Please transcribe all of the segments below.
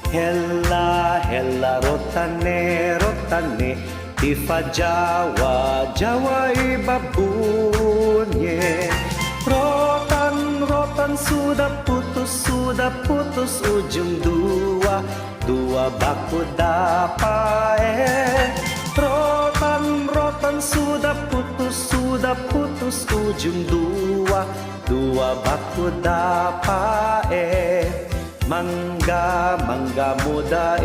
Hella, hella, rotane, rotane, tifa Jawa, Jawa ibabunye. Rotan, rotan, sudah putus ujung dua, dua baku dapat. Rotan, rotan, sudah putus ujung dua, dua baku dapat. Mangga, mangga muda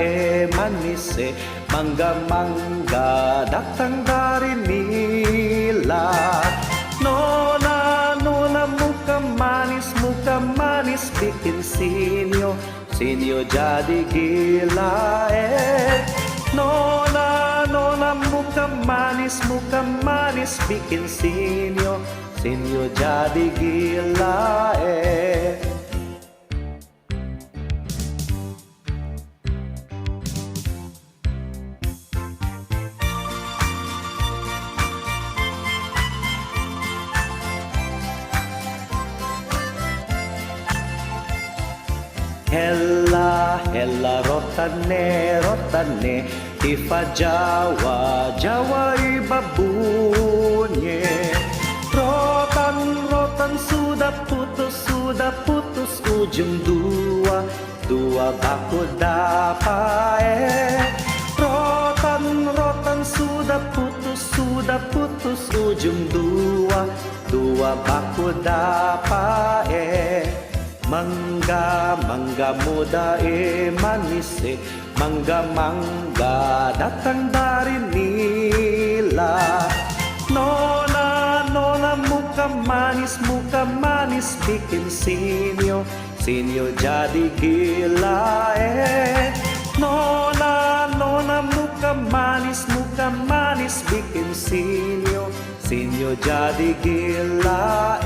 manis mangga, mangga datang dari nila. Nona, nona muka manis bikin sinyo, sinyo jadi gila Nona, nona muka manis bikin sinyo, sinyo jadi gila Hella, hella, rotane, rotane, tifa Jawa, Jawa ibabunye. Rotan, rotan, sudah putus ujung dua, dua baku dapat. Rotan, rotan, sudah putus ujung dua, dua baku dapat. Mangga, mangga muda manis mangga, mangga datang dari nila. Nona, nona muka manis bikin sinyo, sinyo jadi gila Nona, nona muka manis bikin sinyo, sinyo jadi gila